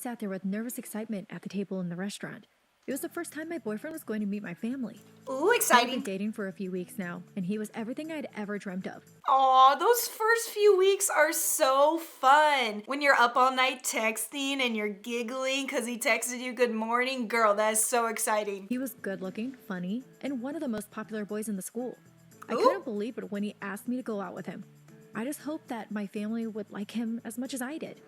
sat there with nervous excitement at the table in the restaurant. It was the first time my boyfriend was going to meet my family. Ooh, We've exciting. been dating for a few weeks now, and he was everything I'd ever dreamt of. Aw, those first few weeks are so fun. When you're up all night texting and you're giggling because he texted you good morning. Girl, that is so exciting. He was good looking, funny, and one of the most popular boys in the school. I Ooh. couldn't believe it when he asked me to go out with him. I just hoped that my family would like him as much as I did.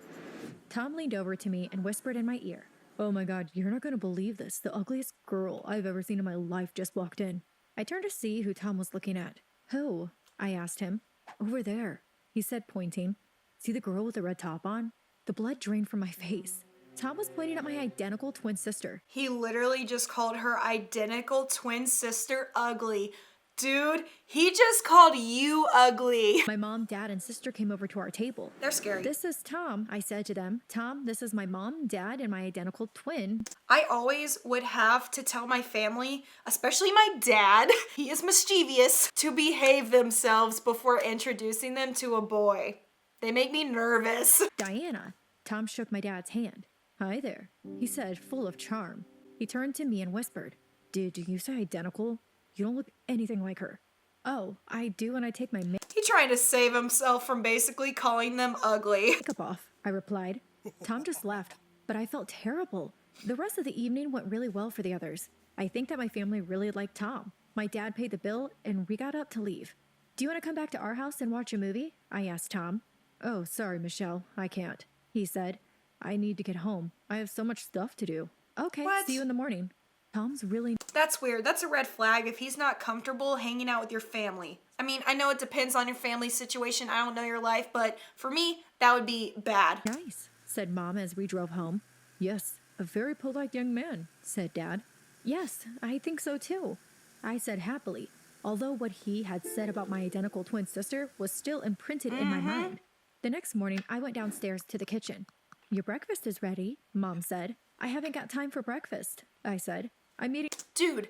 Tom leaned over to me and whispered in my ear, "Oh my God, you're not going to believe this. The ugliest girl I've ever seen in my life just walked in." I turned to see who Tom was looking at. "Who?" I asked him. "Over there," he said, pointing. "See the girl with the red top on?" The blood drained from my face. Tom was pointing at my identical twin sister. He literally just called her identical twin sister ugly. Dude, he just called you ugly. My mom, dad, and sister came over to our table. They're scary. "This is Tom," I said to them. "Tom, this is my mom, dad, and my identical twin." I always would have to tell my family, especially my dad, he is mischievous, to behave themselves before introducing them to a boy. They make me nervous. "Diana." Tom shook my dad's hand. "Hi there," he said, full of charm. He turned to me and whispered, "Did you say identical? You don't look anything like her." "Oh, I do when I take my He trying to save himself from basically calling them ugly. makeup off," I replied. Tom just laughed, but I felt terrible. The rest of the evening went really well for the others. I think that my family really liked Tom. My dad paid the bill, and we got up to leave. "Do you want to come back to our house and watch a movie?" I asked Tom. "Oh, sorry, Michelle, I can't," he said. "I need to get home. I have so much stuff to do." "Okay, What? see you in the morning." Tom's really... That's weird. That's a red flag if he's not comfortable hanging out with your family. I mean, I know it depends on your family situation. I don't know your life, but for me, that would be bad. "Nice," said Mom as we drove home. "Yes, a very polite young man," said Dad. "Yes, I think so too," I said happily, although what he had said about my identical twin sister was still imprinted in my mind. The next morning, I went downstairs to the kitchen. "Your breakfast is ready," Mom said. "I haven't got time for breakfast," I said. "I'm eating..." Dude,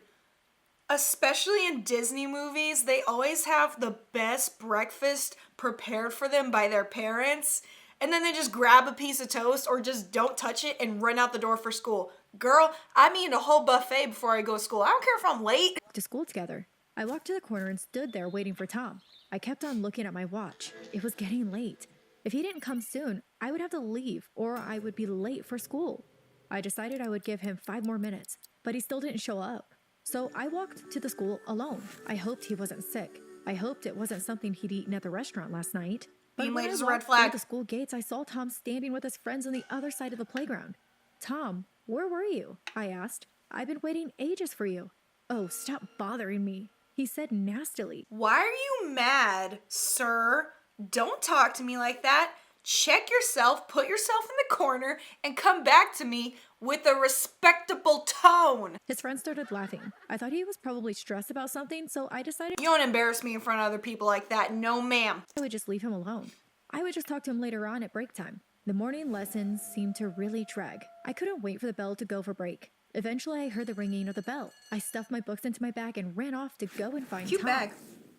especially in Disney movies, they always have the best breakfast prepared for them by their parents, and then they just grab a piece of toast or just don't touch it and run out the door for school. Girl, I'm eating a whole buffet before I go to school. I don't care if I'm late. to school together. I walked to the corner and stood there waiting for Tom. I kept on looking at my watch. It was getting late. If he didn't come soon, I would have to leave or I would be late for school. I decided I would give him 5 more minutes, but he still didn't show up. So I walked to the school alone. I hoped he wasn't sick. I hoped it wasn't something he'd eaten at the restaurant last night. But Being when late I is a red walked through flag. the school gates, I saw Tom standing with his friends on the other side of the playground. "Tom, where were you?" I asked. "I've been waiting ages for you." "Oh, stop bothering me," he said nastily. Why are you mad, sir? Don't talk to me like that. Check yourself, put yourself in the corner, and come back to me with a respectable tone. His friend started laughing. I thought he was probably stressed about something, so I decided You don't embarrass me in front of other people like that. No, ma'am. I would just leave him alone. I would just talk to him later on at break time. The morning lessons seemed to really drag. I couldn't wait for the bell to go for break. Eventually, I heard the ringing of the bell. I stuffed my books into my bag and ran off to go and find Cute Tom. bag.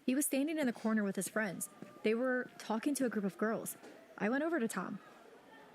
He was standing in the corner with his friends. They were talking to a group of girls. I went over to Tom.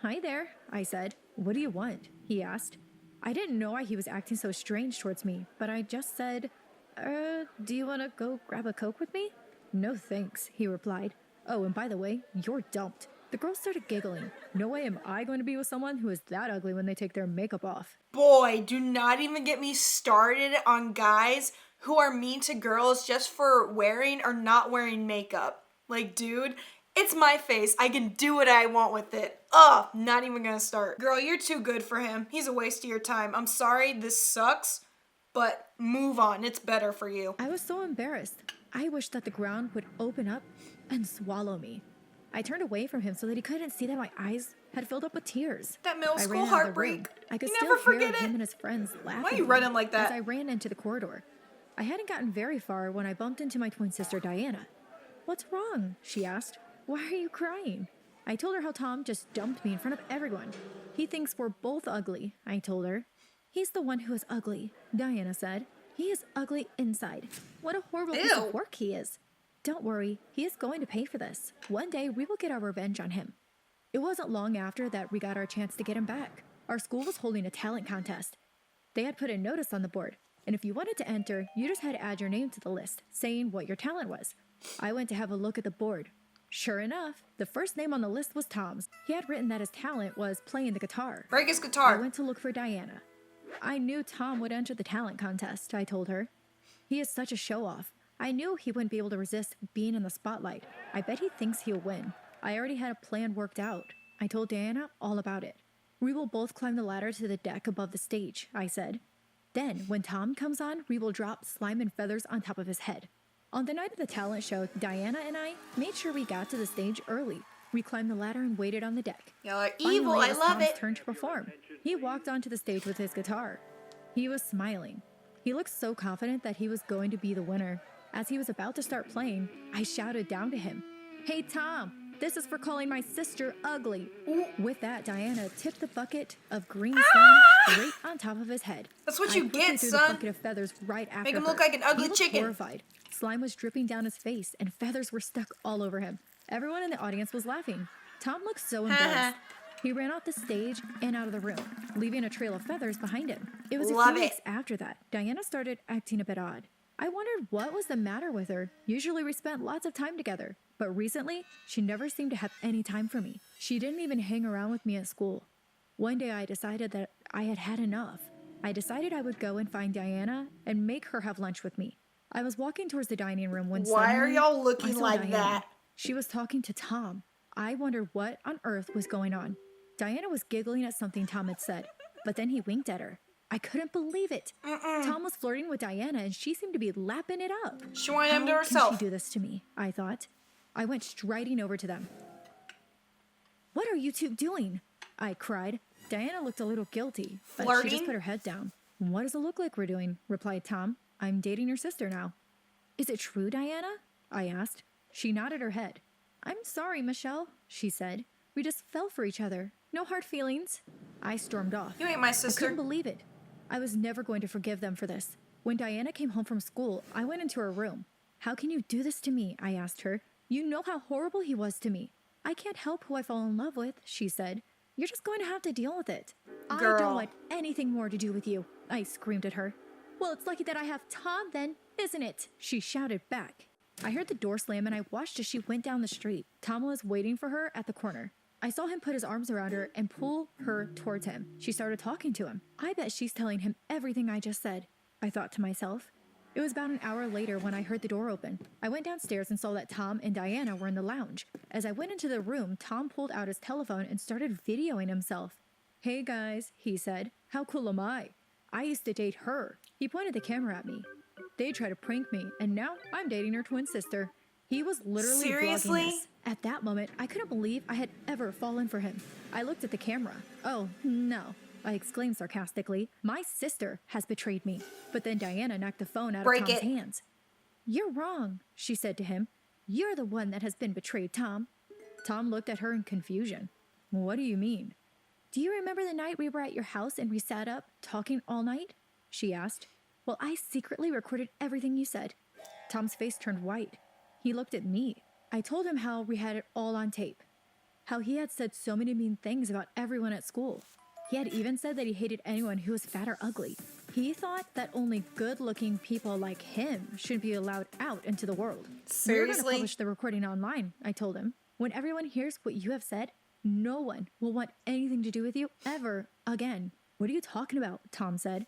"Hi there," I said. "What do you want?" he asked. I didn't know why he was acting so strange towards me, but I just said, "Do you want to go grab a Coke with me?" "No thanks," he replied. "Oh, and by the way, you're dumped." The girls started giggling. No way am I going to be with someone who is that ugly when they take their makeup off. Boy, do not even get me started on guys who are mean to girls just for wearing or not wearing makeup. Like, dude, it's my face. I can do what I want with it. Ugh, not even gonna start. Girl, you're too good for him. He's a waste of your time. I'm sorry, this sucks, but move on. It's better for you. I was so embarrassed. I wished that the ground would open up and swallow me. I turned away from him so that he couldn't see that my eyes had filled up with tears. That middle I school ran out of the heartbreak. room. I could You still never hear forget him it. and his friends laughing. Why are you running like that? As I ran into the corridor. I hadn't gotten very far when I bumped into my twin sister Diana. "What's wrong?" she asked. "Why are you crying?" I told her how Tom just dumped me in front of everyone. "He thinks we're both ugly," I told her. "He's the one who is ugly," Diana said. "He is ugly inside. What a horrible piece Ew. of work he is." "Don't worry, he is going to pay for this. One day we will get our revenge on him." It wasn't long after that we got our chance to get him back. Our school was holding a talent contest. They had put a notice on the board, and if you wanted to enter, you just had to add your name to the list, saying what your talent was. I went to have a look at the board. Sure enough, the first name on the list was Tom's. He had written that his talent was playing the guitar. Break his I guitar. went to look for Diana. I knew Tom would enter the talent contest, I told her. He is such a show-off. I knew he wouldn't be able to resist being in the spotlight. I bet he thinks he'll win. I already had a plan worked out. I told Diana all about it. We will both climb the ladder to the deck above the stage, I said. Then, when Tom comes on, we will drop slime and feathers on top of his head. On the night of the talent show, Diana and I made sure we got to the stage early. We climbed the ladder and waited on the deck. Y'all are evil. Finally, I it was love Tom's it. turn to perform. He walked onto the stage with his guitar. He was smiling. He looked so confident that he was going to be the winner. As he was about to start playing, I shouted down to him, "Hey Tom, this is for calling my sister ugly." With that, Diana tipped the bucket of green slime right on top of his head. That's what I you quickly get, threw son. the bucket of feathers right after Make him her. look like an ugly He looked chicken. horrified. Slime was dripping down his face, and feathers were stuck all over him. Everyone in the audience was laughing. Tom looked so embarrassed. He ran off the stage and out of the room, leaving a trail of feathers behind him. It was a Love few it. weeks after that, Diana started acting a bit odd. I wondered what was the matter with her. Usually we spent lots of time together, but recently, she never seemed to have any time for me. She didn't even hang around with me at school. One day I decided that I had had enough. I decided I would go and find Diana and make her have lunch with me. I was walking towards the dining room when Why are suddenly y'all I looking saw like Diana. that? She was talking to Tom. I wondered what on earth was going on. Diana was giggling at something Tom had said, but then he winked at her. I couldn't believe it. Tom was flirting with Diana and she seemed to be lapping it up. She wanted him to How herself. can she do this to me? I thought. I went striding over to them. "What are you two doing?" I cried. Diana looked a little guilty, but she Flirting? just put her head down. "What does it look like we're doing?" replied Tom. "I'm dating your sister now." "Is it true, Diana?" I asked. She nodded her head. "I'm sorry, Michelle," she said. "We just fell for each other. No hard feelings." I stormed off. You ain't my I sister. couldn't believe it. I was never going to forgive them for this. When Diana came home from school, I went into her room. "How can you do this to me?" I asked her. "You know how horrible he was to me." "I can't help who I fall in love with," she said. "You're just going to have to deal with it." "I Girl. don't want anything more to do with you," I screamed at her. "Well, it's lucky that I have Tom then, isn't it?" she shouted back. I heard the door slam and I watched as she went down the street. Tom was waiting for her at the corner. I saw him put his arms around her and pull her towards him. She started talking to him. I bet she's telling him everything I just said, I thought to myself. It was about an hour later when I heard the door open. I went downstairs and saw that Tom and Diana were in the lounge. As I went into the room, Tom pulled out his telephone and started videoing himself. "Hey guys," he said. "How cool am I? I used to date her." He pointed the camera at me. "They tried to prank me, and now I'm dating her twin sister." He was literally Seriously? vlogging this. At that moment, I couldn't believe I had ever fallen for him. I looked at the camera. "Oh, no," I exclaimed sarcastically. "My sister has betrayed me." But then Diana knocked the phone out Break of Tom's it. hands. "You're wrong," she said to him. "You're the one that has been betrayed, Tom." Tom looked at her in confusion. "What do you mean?" "Do you remember the night we were at your house and we sat up, talking all night?" she asked. "Well, I secretly recorded everything you said." Tom's face turned white. He looked at me. I told him how we had it all on tape. How he had said so many mean things about everyone at school. He had even said that he hated anyone who was fat or ugly. He thought that only good-looking people like him should be allowed out into the world. "We're going to Seriously? publish the recording online," I told him. "When everyone hears what you have said, no one will want anything to do with you ever again." "What are you talking about?" Tom said.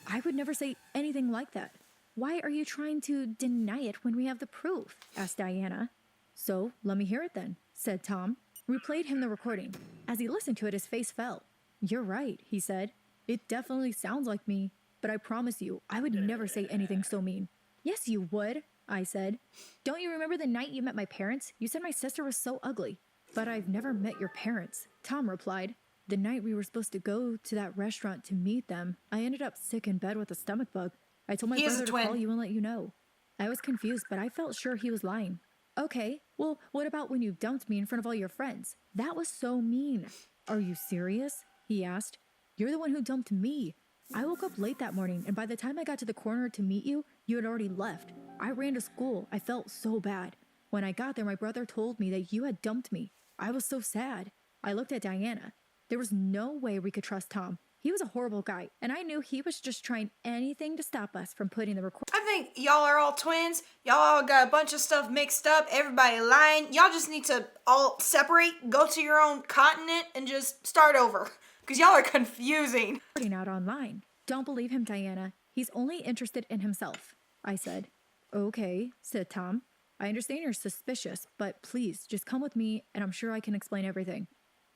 "I would never say anything like that." "Why are you trying to deny it when we have the proof?" asked Diana. "So, let me hear it then," said Tom. We played him the recording. As he listened to it, his face fell. "You're right," he said. "It definitely sounds like me, but I promise you, I would never say anything so mean." "Yes, you would," I said. "Don't you remember the night you met my parents? You said my sister was so ugly." "But I've never met your parents," Tom replied. "The night we were supposed to go to that restaurant to meet them, I ended up sick in bed with a stomach bug. I told my He is brother a to twin. call you and let you know." I was confused, but I felt sure he was lying. "Okay, well, what about when you dumped me in front of all your friends? That was so mean." "Are you serious?" he asked. "You're the one who dumped me. I woke up late that morning, and by the time I got to the corner to meet you, you had already left. I ran to school. I felt so bad. When I got there, my brother told me that you had dumped me. I was so sad." I looked at Diana. There was no way we could trust Tom. He was a horrible guy, and I knew he was just trying anything to stop us from putting the record. I think y'all are all twins. Y'all all got a bunch of stuff mixed up. Everybody lying. Y'all just need to all separate, go to your own continent, and just start over. Because y'all are confusing. Out online. Don't believe him, Diana. He's only interested in himself, I said. Okay, said Tom. I understand you're suspicious, but please, just come with me, and I'm sure I can explain everything.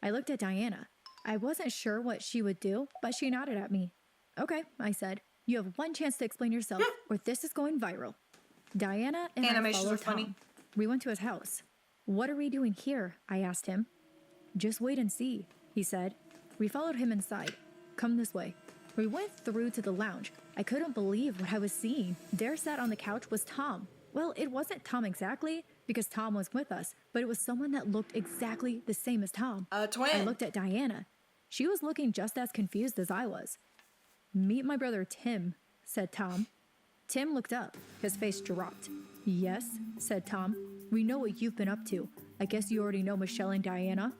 I looked at Diana. I wasn't sure what she would do, but she nodded at me. Okay, I said. You have one chance to explain yourself, or this is going viral. Diana and I followed Tom. Funny. We went to his house. What are we doing here? I asked him. Just wait and see, he said. We followed him inside. Come this way. We went through to the lounge. I couldn't believe what I was seeing. There sat on the couch was Tom. Well, it wasn't Tom exactly, because Tom was with us, but it was someone that looked exactly the same as Tom. A twin. I looked at Diana. She was looking just as confused as I was. Meet my brother Tim, said Tom. Tim looked up. His face dropped. Yes, said Tom. We know what you've been up to. I guess you already know Michelle and Diana.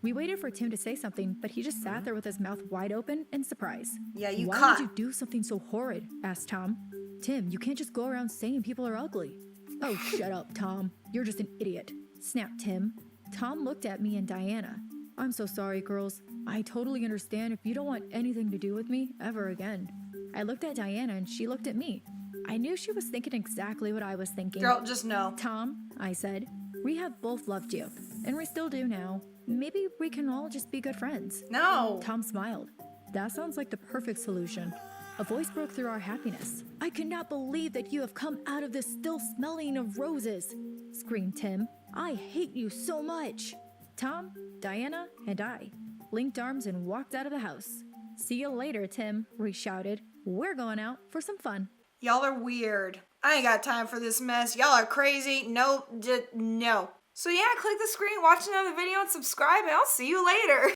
We waited for Tim to say something, but he just sat there with his mouth wide open in surprise. Yeah, you Why would you do something so horrid? Asked Tom. Tim, you can't just go around saying people are ugly. Oh, shut up, Tom. You're just an idiot, snapped Tim. Tom looked at me and Diana. I'm so sorry, girls. I totally understand if you don't want anything to do with me ever again. I looked at Diana and she looked at me. I knew she was thinking exactly what I was thinking. Girl, just know. Tom, I said, we have both loved you, and we still do now. Maybe we can all just be good friends. No. Tom smiled. That sounds like the perfect solution. A voice broke through our happiness. I cannot believe that you have come out of this still smelling of roses, screamed Tim. I hate you so much. Tom, Diana, and I linked arms and walked out of the house. See you later, Tim, we shouted. We're going out for some fun. Y'all are weird. I ain't got time for this mess. Y'all are crazy. No, no. So yeah, click the screen, watch another video, and subscribe, and I'll see you later.